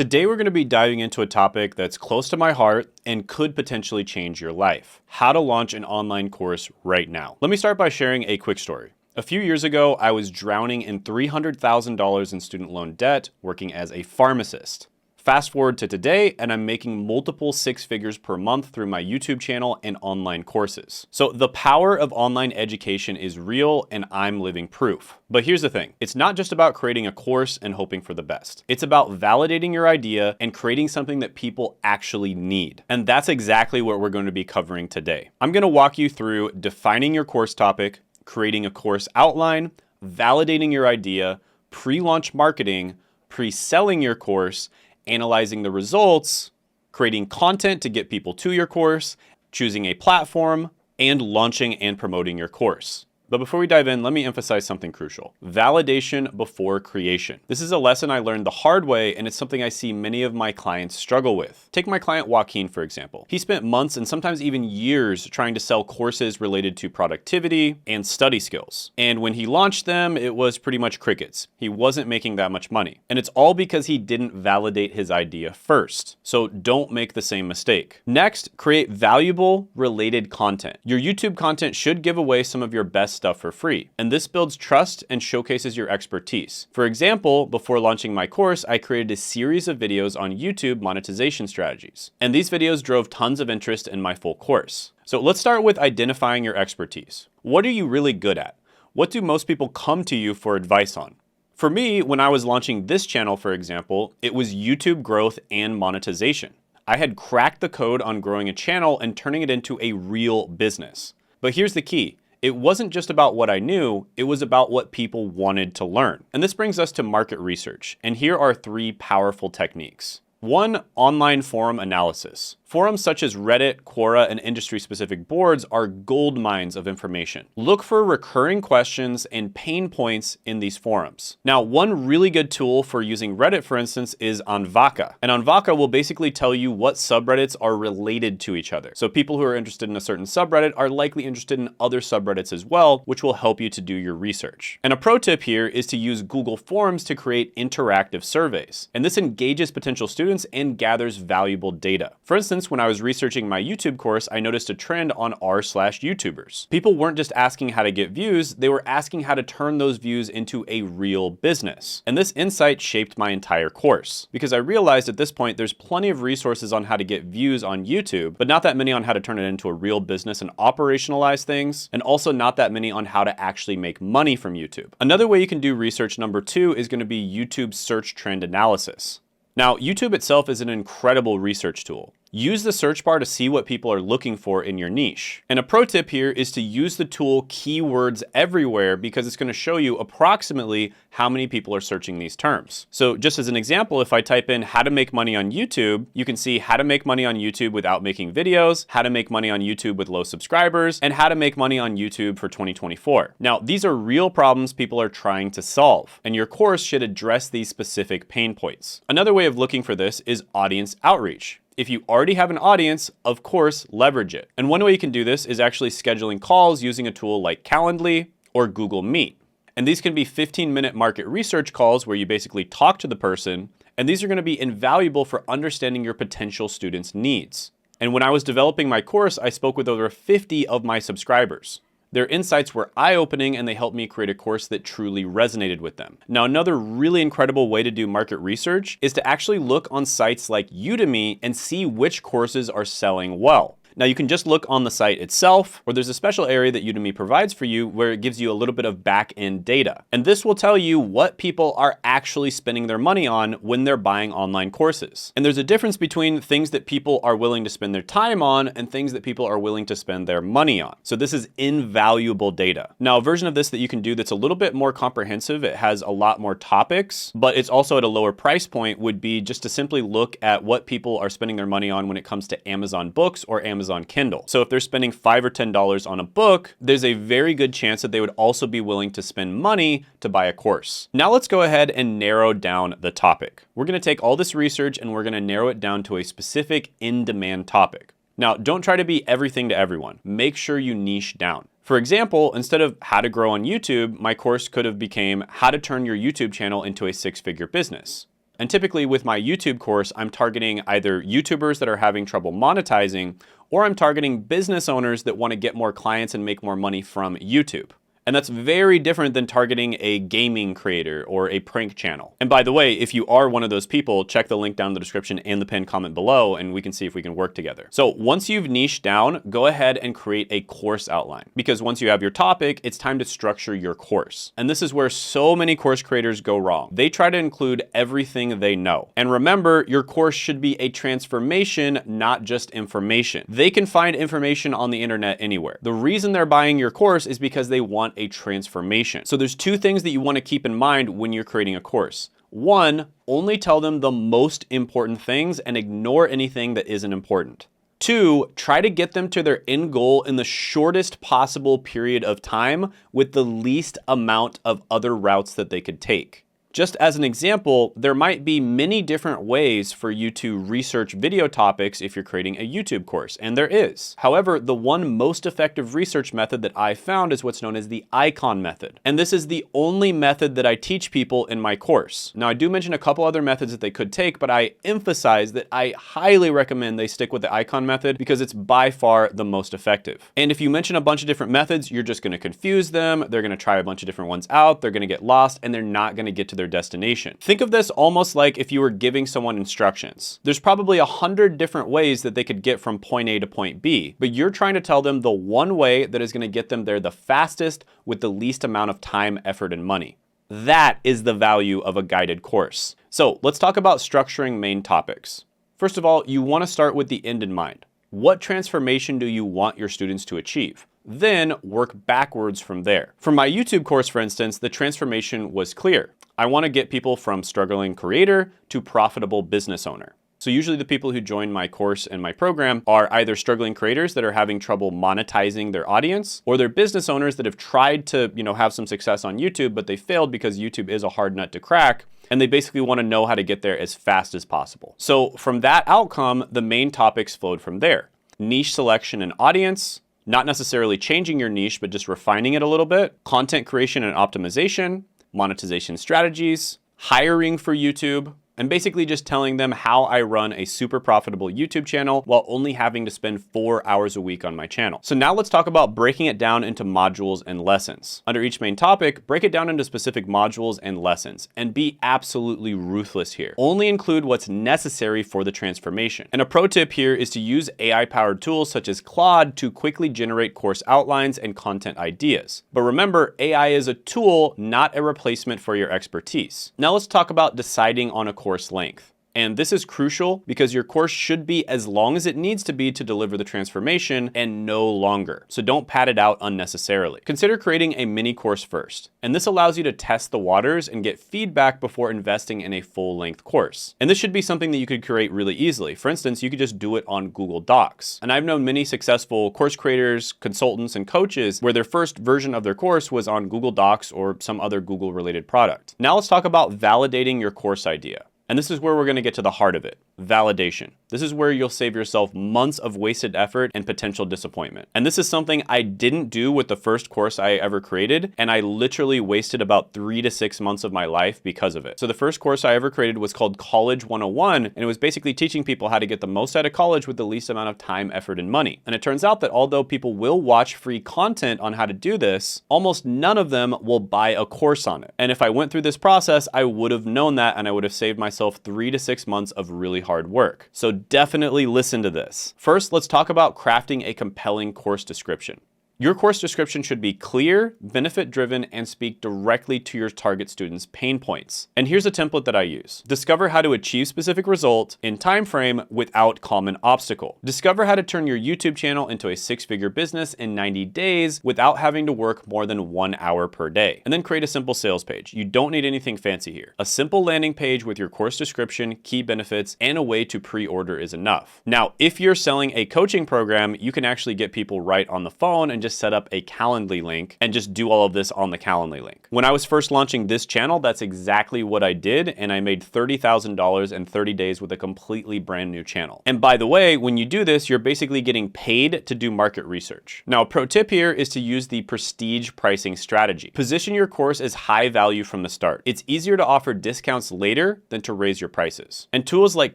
Today we're going to be diving into a topic that's close to my heart and could potentially change your life: how to launch an online course right now. Let me start by sharing a quick story. A few years ago, I was drowning in $300,000 in student loan debt working as a pharmacist. Fast forward to today, and I'm making multiple six figures per month through my YouTube channel and online courses. So the power of online education is real, and I'm living proof. But here's the thing. It's not just about creating a course and hoping for the best. It's about validating your idea and creating something that people actually need. And that's exactly what we're going to be covering today. I'm going to walk you through defining your course topic, creating a course outline, validating your idea, pre-launch marketing, pre-selling your course, analyzing the results, creating content to get people to your course, choosing a platform, and launching and promoting your course. But before we dive in, let me emphasize something crucial: validation before creation. This is a lesson I learned the hard way, and it's something I see many of my clients struggle with. Take my client Joaquin, for example. He spent months and sometimes even years trying to sell courses related to productivity and study skills. And when he launched them, it was pretty much crickets. He wasn't making that much money. And it's all because he didn't validate his idea first. So don't make the same mistake. Next, create valuable related content. Your YouTube content should give away some of your best stuff for free, and this builds trust and showcases your expertise. For example, before launching my course, I created a series of videos on YouTube monetization strategies, and these videos drove tons of interest in my full course. So let's start with identifying your expertise. What are you really good at? What do most people come to you for advice on? For me, when I was launching this channel, for example, it was YouTube growth and monetization. I had cracked the code on growing a channel and turning it into a real business. But here's the key. It wasn't just about what I knew, it was about what people wanted to learn. And this brings us to market research. And here are three powerful techniques. 1. Online forum analysis. Forums such as Reddit, Quora, and industry-specific boards are gold mines of information. Look for recurring questions and pain points in these forums. Now, one really good tool for using Reddit, for instance, is Anvaka. And Anvaka will basically tell you what subreddits are related to each other. So people who are interested in a certain subreddit are likely interested in other subreddits as well, which will help you to do your research. And a pro tip here is to use Google Forms to create interactive surveys. And this engages potential students and gathers valuable data. For instance, when I was researching my YouTube course, I noticed a trend on r/YouTubers. People weren't just asking how to get views, they were asking how to turn those views into a real business. And this insight shaped my entire course, because I realized at this point there's plenty of resources on how to get views on YouTube, but not that many on how to turn it into a real business and operationalize things, and also not that many on how to actually make money from YouTube. Another way you can do research, number 2, is going to be YouTube search trend analysis. Now, YouTube itself is an incredible research tool. Use the search bar to see what people are looking for in your niche. And a pro tip here is to use the tool Keywords Everywhere, because it's going to show you approximately how many people are searching these terms. So just as an example, if I type in how to make money on YouTube, you can see how to make money on YouTube without making videos, how to make money on YouTube with low subscribers, and how to make money on YouTube for 2024. Now, these are real problems people are trying to solve, and your course should address these specific pain points. Another way of looking for this is audience outreach. If you already have an audience, of course, leverage it. And one way you can do this is actually scheduling calls using a tool like Calendly or Google Meet. And these can be 15-minute market research calls where you basically talk to the person, and these are going to be invaluable for understanding your potential students' needs. And when I was developing my course, I spoke with over 50 of my subscribers. Their insights were eye-opening, and they helped me create a course that truly resonated with them. Now, another really incredible way to do market research is to actually look on sites like Udemy and see which courses are selling well. Now, you can just look on the site itself, or there's a special area that Udemy provides for you where it gives you a little bit of back-end data. And this will tell you what people are actually spending their money on when they're buying online courses. And there's a difference between things that people are willing to spend their time on and things that people are willing to spend their money on. So this is invaluable data. Now, a version of this that you can do that's a little bit more comprehensive, it has a lot more topics, but it's also at a lower price point, would be just to simply look at what people are spending their money on when it comes to Amazon Books or Amazon Kindle. So if they're spending $5 or $10 on a book, there's a very good chance that they would also be willing to spend money to buy a course. Now let's go ahead and narrow down the topic. We're going to take all this research and we're going to narrow it down to a specific in-demand topic. Now, don't try to be everything to everyone. Make sure you niche down. For example, instead of how to grow on YouTube, my course could have became how to turn your YouTube channel into a six-figure business. And typically with my YouTube course, I'm targeting either YouTubers that are having trouble monetizing, or I'm targeting business owners that want to get more clients and make more money from YouTube. And that's very different than targeting a gaming creator or a prank channel. And by the way, if you are one of those people, check the link down in the description and the pinned comment below, and we can see if we can work together. So once you've niched down, go ahead and create a course outline, because once you have your topic, it's time to structure your course. And this is where so many course creators go wrong. They try to include everything they know. And remember, your course should be a transformation, not just information. They can find information on the internet anywhere. The reason they're buying your course is because they want a transformation. So there's two things that you want to keep in mind when you're creating a course. One, only tell them the most important things and ignore anything that isn't important. Two, try to get them to their end goal in the shortest possible period of time with the least amount of other routes that they could take. Just as an example, there might be many different ways for you to research video topics if you're creating a YouTube course, and there is. However, the one most effective research method that I found is what's known as the icon method. And this is the only method that I teach people in my course. Now, I do mention a couple other methods that they could take, but I emphasize that I highly recommend they stick with the icon method because it's by far the most effective. And if you mention a bunch of different methods, you're just going to confuse them. They're going to try a bunch of different ones out. They're going to get lost, and they're not going to get to their destination. Think of this almost like if you were giving someone instructions. There's probably 100 different ways that they could get from point A to point B, but you're trying to tell them the one way that is going to get them there the fastest with the least amount of time, effort, and money. That is the value of a guided course. So let's talk about structuring main topics. First of all, you want to start with the end in mind. What transformation do you want your students to achieve? Then work backwards from there. For my YouTube course, for instance, the transformation was clear. I want to get people from struggling creator to profitable business owner. So usually the people who join my course and my program are either struggling creators that are having trouble monetizing their audience, or they're business owners that have tried to, have some success on YouTube, but they failed because YouTube is a hard nut to crack. And they basically want to know how to get there as fast as possible. So from that outcome, the main topics flowed from there. Niche selection and audience, not necessarily changing your niche, but just refining it a little bit. Content creation and optimization, monetization strategies, hiring for YouTube, and basically just telling them how I run a super profitable YouTube channel while only having to spend 4 hours a week on my channel. So now let's talk about breaking it down into modules and lessons. Under each main topic, break it down into specific modules and lessons, and be absolutely ruthless here. Only include what's necessary for the transformation. And a pro tip here is to use AI-powered tools such as Claude to quickly generate course outlines and content ideas. But remember, AI is a tool, not a replacement for your expertise. Now let's talk about deciding on a course length. And this is crucial because your course should be as long as it needs to be to deliver the transformation and no longer. So don't pad it out unnecessarily. Consider creating a mini course first. And this allows you to test the waters and get feedback before investing in a full-length course. And this should be something that you could create really easily. For instance, you could just do it on Google Docs. And I've known many successful course creators, consultants, and coaches where their first version of their course was on Google Docs or some other Google-related product. Now let's talk about validating your course idea. And this is where we're going to get to the heart of it. Validation. This is where you'll save yourself months of wasted effort and potential disappointment. And this is something I didn't do with the first course I ever created, and I literally wasted about 3 to 6 months of my life because of it. So the first course I ever created was called College 101, and it was basically teaching people how to get the most out of college with the least amount of time, effort, and money. And it turns out that although people will watch free content on how to do this, almost none of them will buy a course on it. And if I went through this process, I would have known that, and I would have saved myself 3 to 6 months of really hard work. So definitely listen to this. First, let's talk about crafting a compelling course description. Your course description should be clear, benefit-driven, and speak directly to your target students' pain points. And here's a template that I use. Discover how to achieve specific result in time frame without common obstacle. Discover how to turn your YouTube channel into a 6-figure business in 90 days without having to work more than 1 hour per day. And then create a simple sales page. You don't need anything fancy here. A simple landing page with your course description, key benefits, and a way to pre-order is enough. Now, if you're selling a coaching program, you can actually get people right on the phone and just just set up a Calendly link and just do all of this on the Calendly link. When I was first launching this channel, that's exactly what I did, and I made $30,000 in 30 days with a completely brand new channel. And by the way, when you do this, you're basically getting paid to do market research. Now, a pro tip here is to use the prestige pricing strategy. Position your course as high value from the start. It's easier to offer discounts later than to raise your prices. And tools like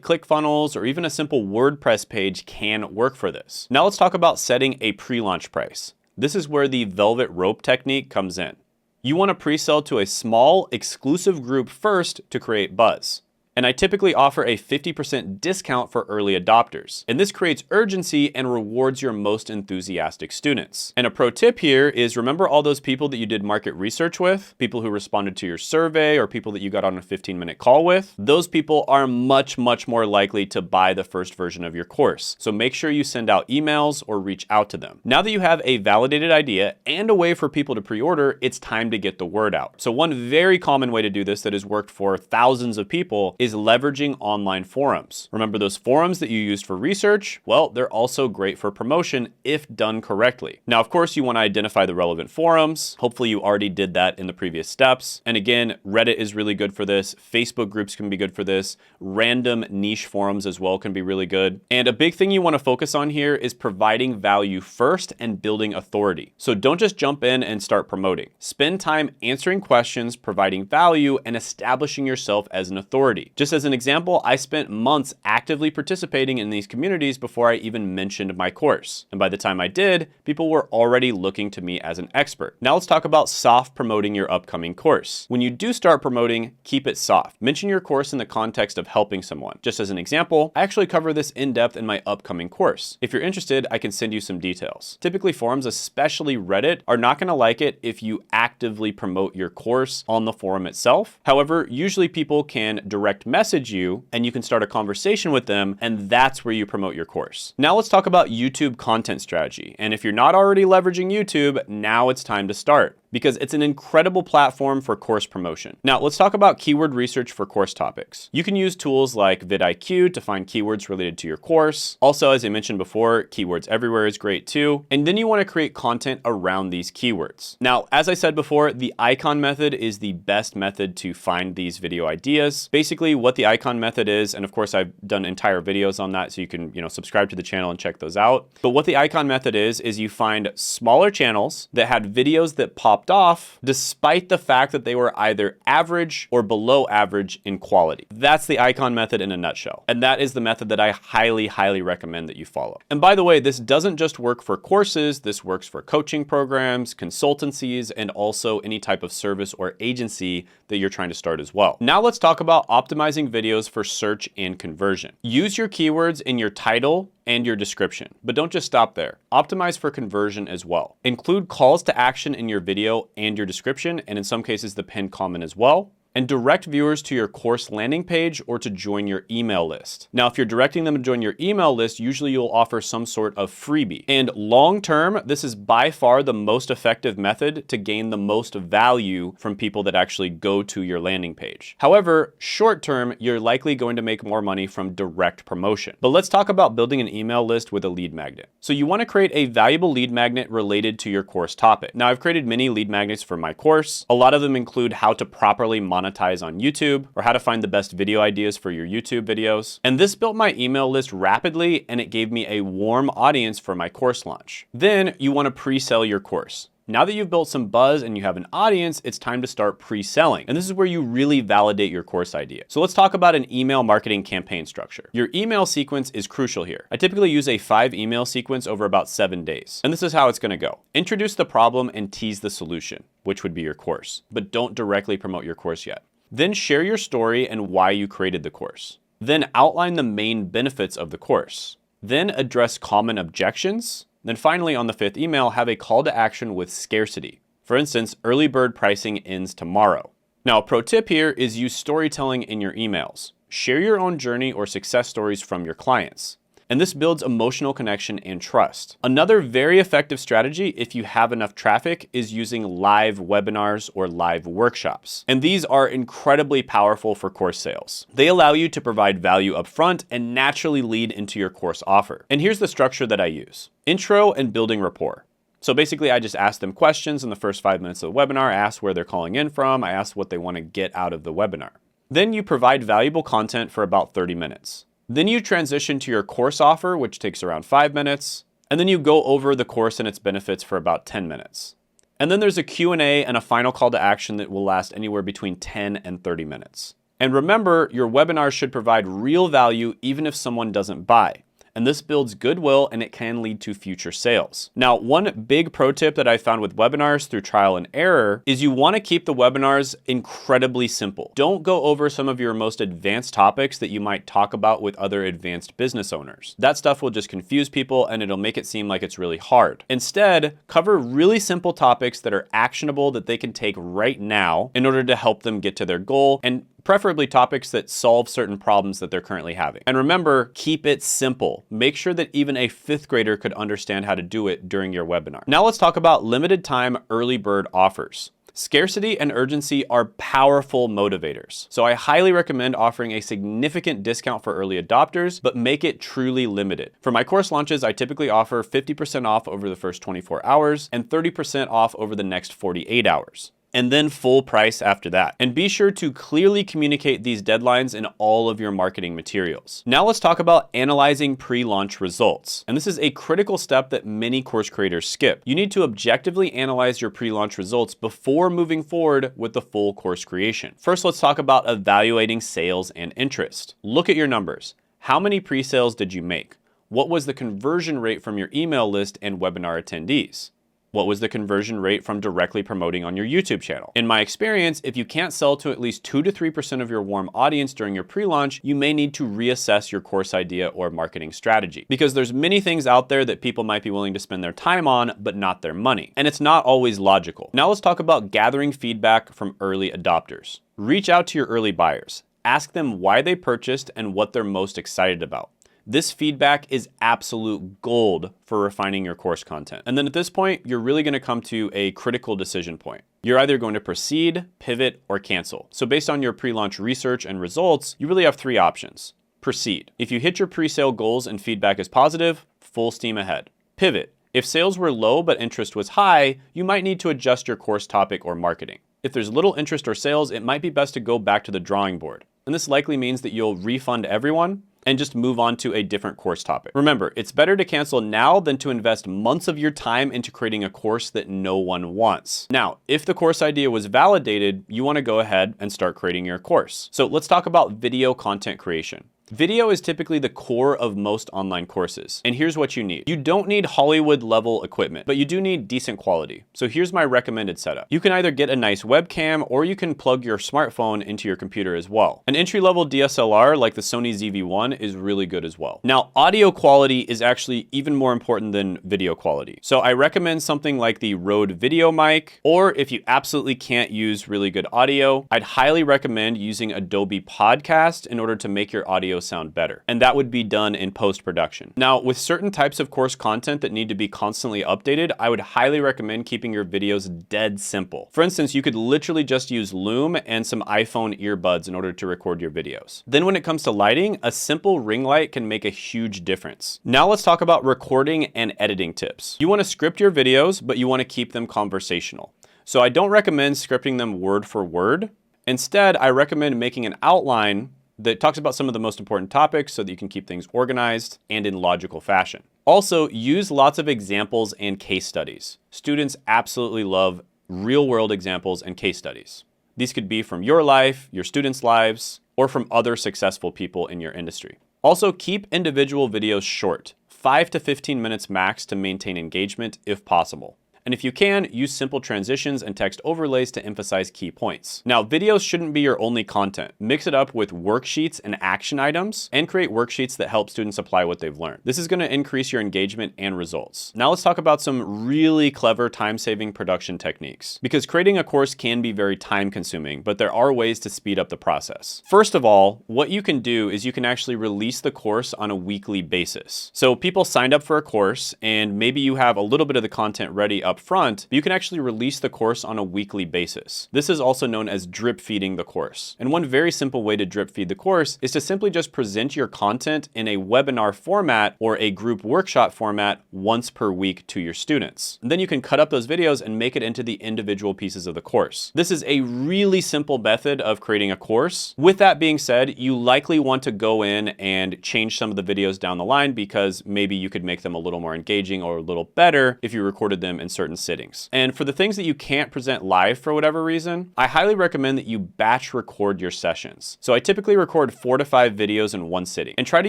ClickFunnels or even a simple WordPress page can work for this. Now let's talk about setting a pre-launch price. This is where the velvet rope technique comes in. You want to pre-sell to a small, exclusive group first to create buzz. And I typically offer a 50% discount for early adopters. And this creates urgency and rewards your most enthusiastic students. And a pro tip here is remember all those people that you did market research with, people who responded to your survey or people that you got on a 15-minute call with. Those people are much, much more likely to buy the first version of your course. So make sure you send out emails or reach out to them. Now that you have a validated idea and a way for people to pre-order, it's time to get the word out. So one very common way to do this that has worked for thousands of people is leveraging online forums. Remember those forums that you used for research? Well, they're also great for promotion if done correctly. Now, of course, you want to identify the relevant forums. Hopefully you already did that in the previous steps. And again, Reddit is really good for this. Facebook groups can be good for this. Random niche forums as well can be really good. And a big thing you want to focus on here is providing value first and building authority. So don't just jump in and start promoting. Spend time answering questions, providing value, and establishing yourself as an authority. Just as an example, I spent months actively participating in these communities before I even mentioned my course. And by the time I did, people were already looking to me as an expert. Now let's talk about soft promoting your upcoming course. When you do start promoting, keep it soft. Mention your course in the context of helping someone. Just as an example, I actually cover this in depth in my upcoming course. If you're interested, I can send you some details. Typically forums, especially Reddit, are not going to like it if you actively promote your course on the forum itself. However, usually people can direct message you and you can start a conversation with them, and that's where you promote your course. Now let's talk about YouTube content strategy. And if you're not already leveraging YouTube, now it's time to start, because it's an incredible platform for course promotion. Now let's talk about keyword research for course topics. You can use tools like vidIQ to find keywords related to your course. Also, as I mentioned before, Keywords Everywhere is great too. And then you want to create content around these keywords. Now, as I said before, the icon method is the best method to find these video ideas. Basically what the icon method is, and of course I've done entire videos on that, so you can, subscribe to the channel and check those out. But what the icon method is you find smaller channels that had videos that popped off despite the fact that they were either average or below average in quality. That's the icon method in a nutshell. And that is the method that I highly, highly recommend that you follow. And by the way, this doesn't just work for courses, this works for coaching programs, consultancies, and also any type of service or agency that you're trying to start as well. Now let's talk about optimizing videos for search and conversion. Use your keywords in your title and your description, but don't just stop there. Optimize for conversion as well. Include calls to action in your video and your description, and in some cases the pinned comment as well. And direct viewers to your course landing page or to join your email list. Now, if you're directing them to join your email list, usually you'll offer some sort of freebie. And long term, this is by far the most effective method to gain the most value from people that actually go to your landing page. However, short term, you're likely going to make more money from direct promotion. But let's talk about building an email list with a lead magnet. So you want to create a valuable lead magnet related to your course topic. Now, I've created many lead magnets for my course. A lot of them include how to properly monetize on YouTube or how to find the best video ideas for your YouTube videos. And this built my email list rapidly, and it gave me a warm audience for my course launch. Then you want to pre-sell your course. Now that you've built some buzz and you have an audience, it's time to start pre-selling. And this is where you really validate your course idea. So let's talk about an email marketing campaign structure. Your email sequence is crucial here. I typically use a 5 email sequence over about 7 days. And this is how it's gonna go. Introduce the problem and tease the solution, which would be your course, but don't directly promote your course yet. Then share your story and why you created the course. Then outline the main benefits of the course. Then address common objections. Then finally, on the 5th email, have a call to action with scarcity. For instance, early bird pricing ends tomorrow. Now, a pro tip here is use storytelling in your emails. Share your own journey or success stories from your clients. And this builds emotional connection and trust. Another very effective strategy, if you have enough traffic, is using live webinars or live workshops. And these are incredibly powerful for course sales. They allow you to provide value upfront and naturally lead into your course offer. And here's the structure that I use. Intro and building rapport. So basically, I just ask them questions in the first 5 minutes of the webinar. I ask where they're calling in from. I ask what they want to get out of the webinar. Then you provide valuable content for about 30 minutes. Then you transition to your course offer, which takes around 5 minutes. And then you go over the course and its benefits for about 10 minutes. And then there's a Q&A and a final call to action that will last anywhere between 10 and 30 minutes. And remember, your webinar should provide real value even if someone doesn't buy. And this builds goodwill and it can lead to future sales. Now, one big pro tip that I found with webinars through trial and error is you want to keep the webinars incredibly simple. Don't go over some of your most advanced topics that you might talk about with other advanced business owners. That stuff will just confuse people and it'll make it seem like it's really hard. Instead, cover really simple topics that are actionable that they can take right now in order to help them get to their goal, and preferably topics that solve certain problems that they're currently having. And remember, keep it simple. Make sure that even a 5th grader could understand how to do it during your webinar. Now let's talk about limited time early bird offers. Scarcity and urgency are powerful motivators. So I highly recommend offering a significant discount for early adopters, but make it truly limited. For my course launches, I typically offer 50% off over the first 24 hours and 30% off over the next 48 hours. And then full price after that. And be sure to clearly communicate these deadlines in all of your marketing materials. Now let's talk about analyzing pre-launch results. And this is a critical step that many course creators skip. You need to objectively analyze your pre-launch results before moving forward with the full course creation. First, let's talk about evaluating sales and interest. Look at your numbers. How many pre-sales did you make? What was the conversion rate from your email list and webinar attendees? What was the conversion rate from directly promoting on your YouTube channel? In my experience, if you can't sell to at least 2 to 3% of your warm audience during your pre-launch, you may need to reassess your course idea or marketing strategy, because there's many things out there that people might be willing to spend their time on, but not their money. And it's not always logical. Now let's talk about gathering feedback from early adopters. Reach out to your early buyers. Ask them why they purchased and what they're most excited about. This feedback is absolute gold for refining your course content. And then at this point, you're really going to come to a critical decision point. You're either going to proceed, pivot, or cancel. So based on your pre-launch research and results, you really have 3 options. Proceed. If you hit your pre-sale goals and feedback is positive, full steam ahead. Pivot. If sales were low but interest was high, you might need to adjust your course topic or marketing. If there's little interest or sales, it might be best to go back to the drawing board. And this likely means that you'll refund everyone and just move on to a different course topic. Remember, it's better to cancel now than to invest months of your time into creating a course that no one wants. Now, if the course idea was validated, you want to go ahead and start creating your course. So let's talk about video content creation. Video is typically the core of most online courses. And here's what you need. You don't need Hollywood level equipment, but you do need decent quality. So here's my recommended setup. You can either get a nice webcam or you can plug your smartphone into your computer as well. An entry-level DSLR like the Sony ZV-1 is really good as well. Now, audio quality is actually even more important than video quality. So I recommend something like the Rode Video Mic, or if you absolutely can't use really good audio, I'd highly recommend using Adobe Podcast in order to make your audio sound better. And that would be done in post-production. Now, with certain types of course content that need to be constantly updated, I would highly recommend keeping your videos dead simple. For instance, you could literally just use Loom and some iPhone earbuds in order to record your videos. Then when it comes to lighting, a simple ring light can make a huge difference. Now let's talk about recording and editing tips. You want to script your videos, but you want to keep them conversational. So I don't recommend scripting them word for word. Instead, I recommend making an outline that talks about some of the most important topics so that you can keep things organized and in logical fashion. Also, use lots of examples and case studies. Students absolutely love real-world examples and case studies. These could be from your life, your students' lives, or from other successful people in your industry. Also, keep individual videos short, 5 to 15 minutes max to maintain engagement if possible. And if you can, use simple transitions and text overlays to emphasize key points. Now, videos shouldn't be your only content. Mix it up with worksheets and action items, and create worksheets that help students apply what they've learned. This is going to increase your engagement and results. Now let's talk about some really clever time-saving production techniques, because creating a course can be very time-consuming, but there are ways to speed up the process. First of all, what you can do is you can actually release the course on a weekly basis. So people signed up for a course, and maybe you have a little bit of the content ready up up front, but you can actually release the course on a weekly basis. This is also known as drip feeding the course. And one very simple way to drip feed the course is to simply just present your content in a webinar format or a group workshop format once per week to your students. And then you can cut up those videos and make it into the individual pieces of the course. This is a really simple method of creating a course. With that being said, you likely want to go in and change some of the videos down the line because maybe you could make them a little more engaging or a little better if you recorded them in certain sittings. And for the things that you can't present live for whatever reason, I highly recommend that you batch record your sessions. So I typically record 4 to 5 videos in one sitting and try to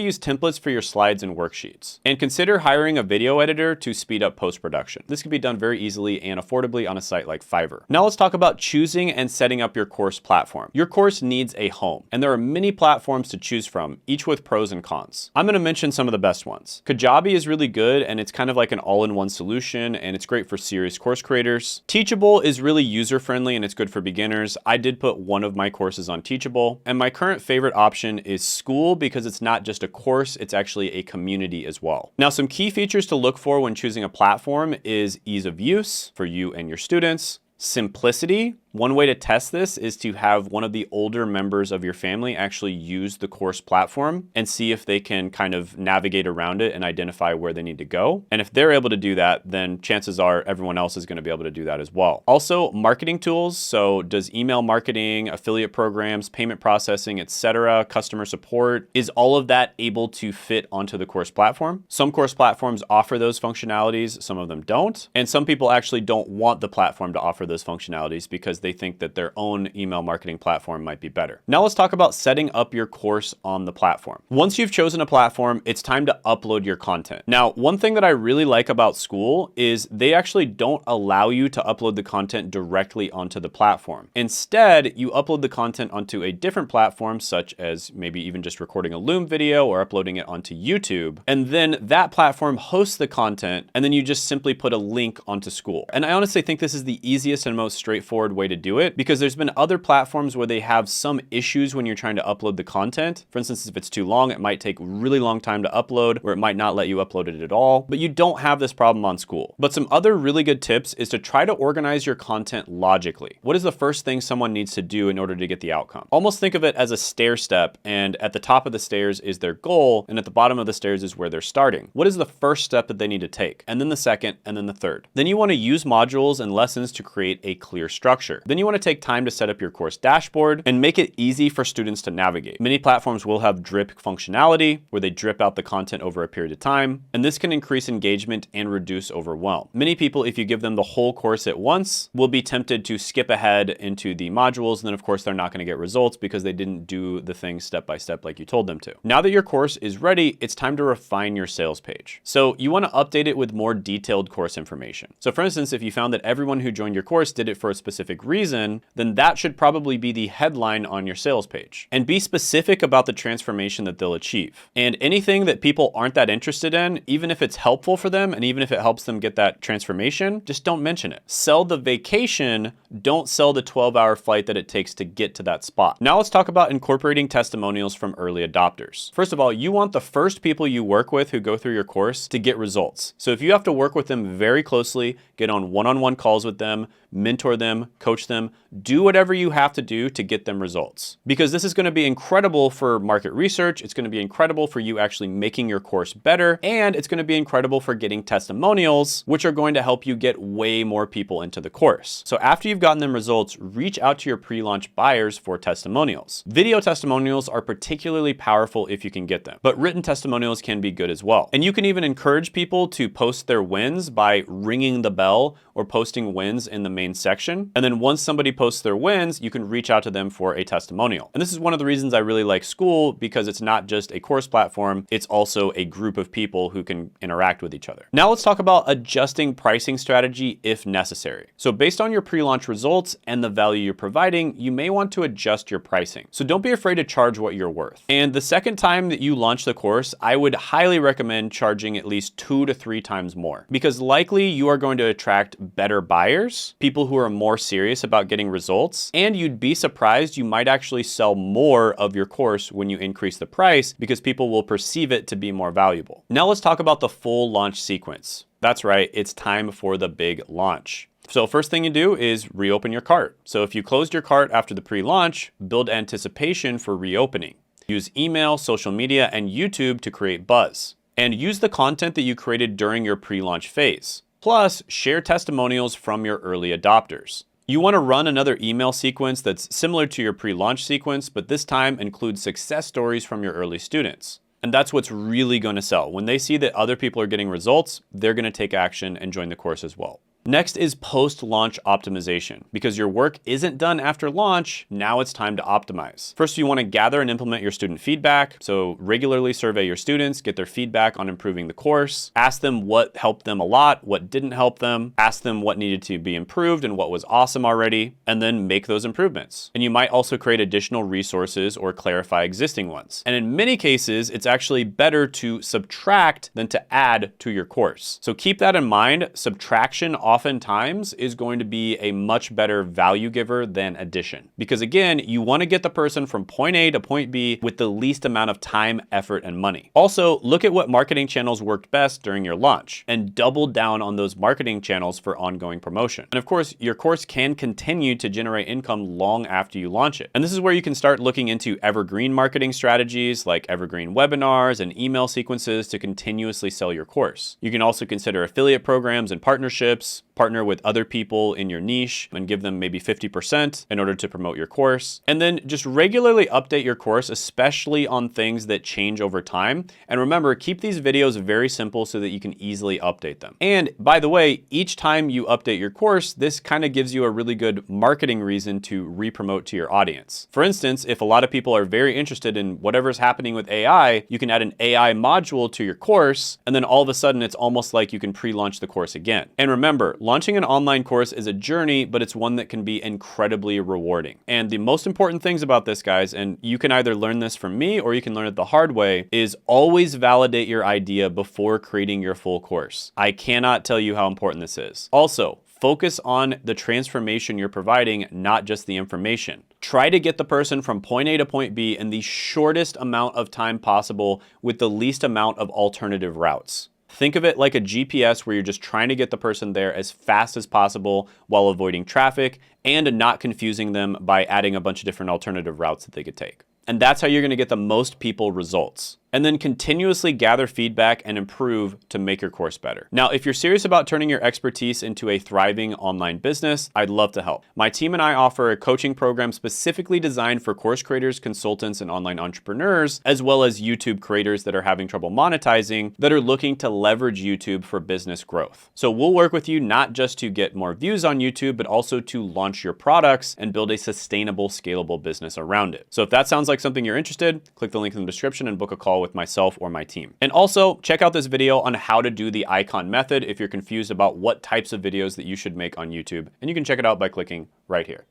use templates for your slides and worksheets. And consider hiring a video editor to speed up post-production. This can be done very easily and affordably on a site like Fiverr. Now let's talk about choosing and setting up your course platform. Your course needs a home, and there are many platforms to choose from, each with pros and cons. I'm going to mention some of the best ones. Kajabi is really good, and it's kind of like an all-in-one solution, and it's great for serious course creators. Teachable is really user-friendly, and it's good for beginners. I did put one of my courses on Teachable, and my current favorite option is School because it's not just a course, it's actually a community as well. Now, some key features to look for when choosing a platform is ease of use for you and your students, simplicity. One way to test this is to have one of the older members of your family actually use the course platform and see if they can kind of navigate around it and identify where they need to go. And if they're able to do that, then chances are everyone else is going to be able to do that as well. Also, marketing tools. So does email marketing, affiliate programs, payment processing, etc., customer support, is all of that able to fit onto the course platform? Some course platforms offer those functionalities, some of them don't. And some people actually don't want the platform to offer those functionalities because they think that their own email marketing platform might be better. Now let's talk about setting up your course on the platform. Once you've chosen a platform, it's time to upload your content. Now, one thing that I really like about School is they actually don't allow you to upload the content directly onto the platform. Instead, you upload the content onto a different platform, such as maybe even just recording a Loom video or uploading it onto YouTube. And then that platform hosts the content, and then you just simply put a link onto School. And I honestly think this is the easiest and most straightforward way to do it because there's been other platforms where they have some issues when you're trying to upload the content. For instance, if it's too long, it might take a really long time to upload, or it might not let you upload it at all, but you don't have this problem on School. But some other really good tips is to try to organize your content logically. What is the first thing someone needs to do in order to get the outcome? Almost think of it as a stair step, and at the top of the stairs is their goal, and at the bottom of the stairs is where they're starting. What is the first step that they need to take? And then the second, and then the third. Then you want to use modules and lessons to create a clear structure. Then you want to take time to set up your course dashboard and make it easy for students to navigate. Many platforms will have drip functionality where they drip out the content over a period of time, and this can increase engagement and reduce overwhelm. Many people, if you give them the whole course at once, will be tempted to skip ahead into the modules, and then of course they're not going to get results because they didn't do the things step by step like you told them to. Now that your course is ready, it's time to refine your sales page. So you want to update it with more detailed course information. So for instance, if you found that everyone who joined your course did it for a specific reason, then that should probably be the headline on your sales page. And be specific about the transformation that they'll achieve. And anything that people aren't that interested in, even if it's helpful for them and even if it helps them get that transformation, just don't mention it. Sell the vacation, don't sell the 12-hour flight that it takes to get to that spot. Now let's talk about incorporating testimonials from early adopters. First of all, you want the first people you work with who go through your course to get results. So if you have to work with them very closely, get on one-on-one calls with them, mentor them, coach them, do whatever you have to do to get them results. Because this is going to be incredible for market research, it's going to be incredible for you actually making your course better, and it's going to be incredible for getting testimonials, which are going to help you get way more people into the course. So after you've gotten them results, reach out to your pre-launch buyers for testimonials. Video testimonials are particularly powerful if you can get them, but written testimonials can be good as well. And you can even encourage people to post their wins by ringing the bell or posting wins in the main section. And then once somebody posts their wins, you can reach out to them for a testimonial. And this is one of the reasons I really like School, because it's not just a course platform, it's also a group of people who can interact with each other. Now let's talk about adjusting pricing strategy if necessary. So based on your pre-launch results and the value you're providing, you may want to adjust your pricing. So don't be afraid to charge what you're worth. And the second time that you launch the course, I would highly recommend charging at least 2 to 3 times more, because likely you are going to attract better buyers, people who are more serious serious about getting results, and you'd be surprised you might actually sell more of your course when you increase the price because people will perceive it to be more valuable. Now let's talk about the full launch sequence. That's right, it's time for the big launch. So first thing you do is reopen your cart. So if you closed your cart after the pre-launch, build anticipation for reopening. Use email, social media, and YouTube to create buzz. And use the content that you created during your pre-launch phase. Plus, share testimonials from your early adopters. You want to run another email sequence that's similar to your pre-launch sequence, but this time includes success stories from your early students. And that's what's really going to sell. When they see that other people are getting results, they're going to take action and join the course as well. Next is post-launch optimization. Because your work isn't done after launch, now it's time to optimize. First, you want to gather and implement your student feedback. So regularly survey your students, get their feedback on improving the course, ask them what helped them a lot, what didn't help them, ask them what needed to be improved and what was awesome already, and then make those improvements. And you might also create additional resources or clarify existing ones. And in many cases, it's actually better to subtract than to add to your course. So keep that in mind. Subtraction oftentimes is going to be a much better value giver than addition. Because again, you want to get the person from point A to point B with the least amount of time, effort, and money. Also, look at what marketing channels worked best during your launch and double down on those marketing channels for ongoing promotion. And of course, your course can continue to generate income long after you launch it. And this is where you can start looking into evergreen marketing strategies like evergreen webinars and email sequences to continuously sell your course. You can also consider affiliate programs and partnerships, partner with other people in your niche and give them maybe 50% in order to promote your course. And then just regularly update your course, especially on things that change over time. And remember, keep these videos very simple so that you can easily update them. And by the way, each time you update your course, this kind of gives you a really good marketing reason to re-promote to your audience. For instance, if a lot of people are very interested in whatever's happening with AI, you can add an AI module to your course, and then all of a sudden it's almost like you can pre-launch the course again. And remember, launching an online course is a journey, but it's one that can be incredibly rewarding. And the most important things about this, guys, and you can either learn this from me or you can learn it the hard way, is always validate your idea before creating your full course. I cannot tell you how important this is. Also, focus on the transformation you're providing, not just the information. Try to get the person from point A to point B in the shortest amount of time possible with the least amount of alternative routes. Think of it like a GPS where you're just trying to get the person there as fast as possible while avoiding traffic and not confusing them by adding a bunch of different alternative routes that they could take. And that's how you're going to get the most people results. And then continuously gather feedback and improve to make your course better. Now, if you're serious about turning your expertise into a thriving online business, I'd love to help. My team and I offer a coaching program specifically designed for course creators, consultants, and online entrepreneurs, as well as YouTube creators that are having trouble monetizing, that are looking to leverage YouTube for business growth. So we'll work with you not just to get more views on YouTube, but also to launch your products and build a sustainable, scalable business around it. So if that sounds like something you're interested, click the link in the description and book a call with myself or my team. And also check out this video on how to do the icon method if you're confused about what types of videos that you should make on YouTube. And you can check it out by clicking right here.